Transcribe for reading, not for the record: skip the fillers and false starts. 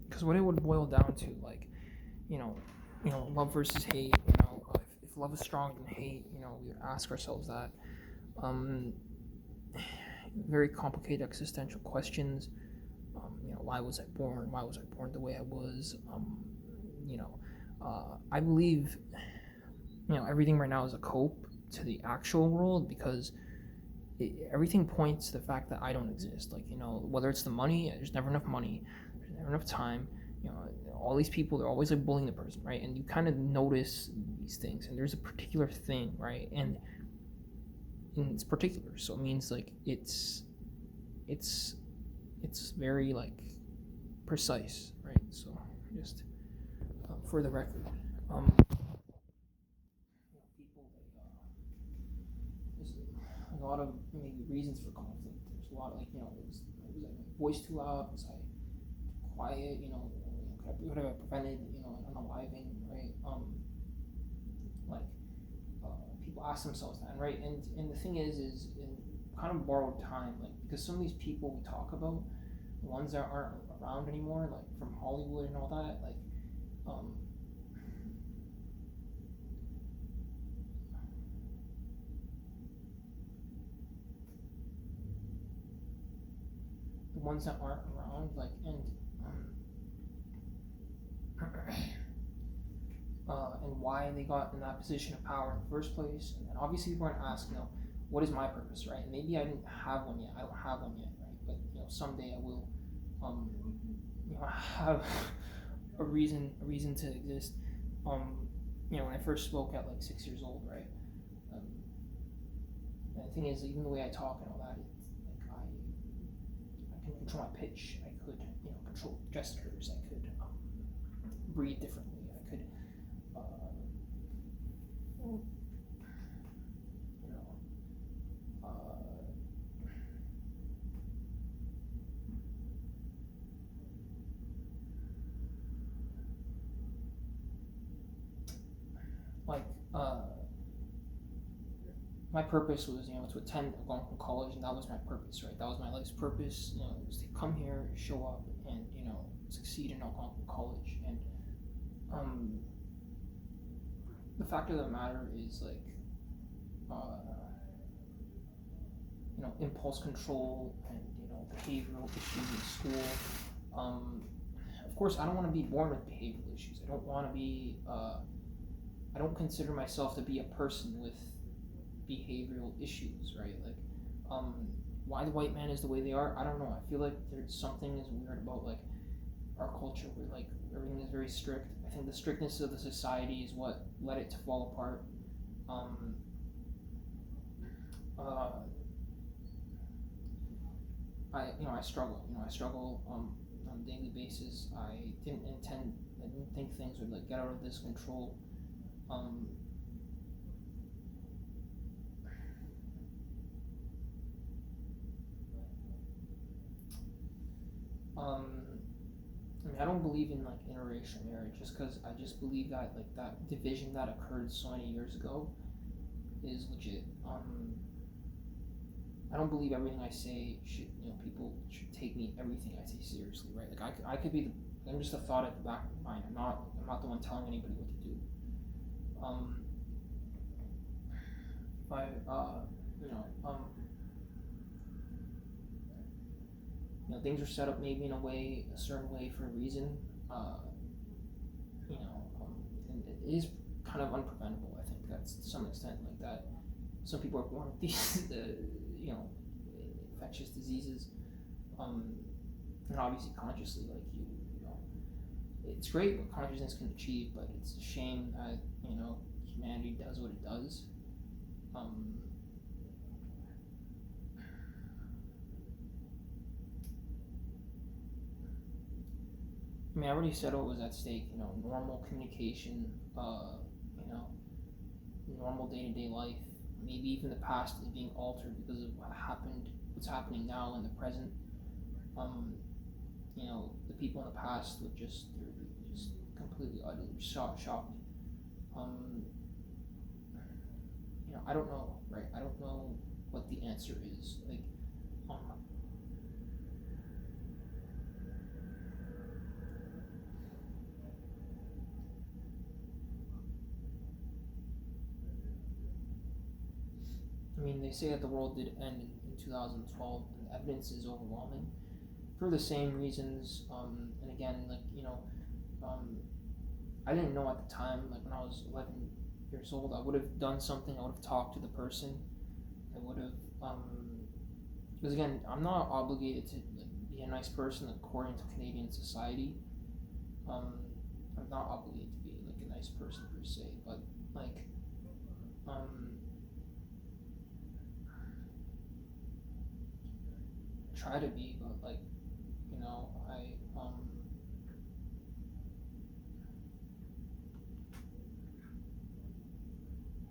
because what it would boil down to, like, you know, love versus hate. If love is stronger than hate, we would ask ourselves that. Um, Very complicated existential questions. Why was I born? Why was I born the way I was? You know, I believe everything right now is a cope to the actual world, because everything points to the fact that I don't exist. Like, whether it's the money, there's never enough money, there's never enough time. All these people, they're always like bullying the person, right? And you kind of notice these things, and there's a particular thing, right? And it's particular, so it means like it's very like precise, right? So just for the record, people there's a lot of maybe reasons for conflict. There's a lot of, like, was my voice too loud? Was I too quiet? Could I have prevented an unaliving, right? Like people ask themselves that, right? And the thing is in kind of borrowed time, like, because some of these people we talk about, the ones that aren't around anymore, like from Hollywood and all that, like um, the ones that aren't around, like, and why they got in that position of power in the first place. And obviously, we're going to ask, what is my purpose, right? And maybe I didn't have one yet. I don't have one yet, right? But someday I will. Um, have a reason to exist. When I first spoke at like 6 years old, right? Um, and the thing is, even the way I talk and all that, it's like I can control my pitch. I could, control gestures. I could breathe differently. I could, you know, like my purpose was, to attend Algonquin College, and that was my purpose, right? That was my life's purpose. It was to come here, show up, and succeed in Algonquin College. And um, the fact of the matter is, like, impulse control and behavioral issues in school. Of course, I don't want to be born with behavioral issues. I don't want to be. I don't consider myself to be a person with behavioral issues, right? Like, um, why the white man is the way they are, I don't know. I feel like there's something is weird about, like, our culture, where, like, everything is very strict. I think the strictness of the society is what led it to fall apart. Um, uh, I struggle. I struggle on a daily basis. I didn't think things would, like, get out of this control. Um, um, I don't believe in, like, interracial marriage, just because I just believe that, like, that division that occurred so many years ago is legit. I don't believe everything I say should, people should take me everything I say seriously, right? Like, I could be I'm just a thought at the back of my mind. I'm not the one telling anybody what to do. If I you know things are set up maybe in a certain way for a reason. Uh, and it is kind of unpreventable. I think that's to some extent like that. Some people are born with these, you know, infectious diseases, um, and obviously consciously, like it's great what consciousness can achieve, but it's a shame that humanity does what it does. Um, I mean, I already said what was at stake. Normal communication. You know, normal day-to-day life. Maybe even the past is being altered because of what happened, what's happening now in the present. Um, the people in the past they're just completely utterly shocked. Um, I don't know, right? I don't know what the answer is. Like, um, I mean, they say that the world did end in 2012, and the evidence is overwhelming for the same reasons. And again, like, um, I didn't know at the time, like when I was 11 years old, I would have done something. I would have talked to the person. I would have, because again, I'm not obligated to like, be a nice person according to Canadian society. Um, I'm not obligated to be like a nice person per se, but like, um, try to be, but like, I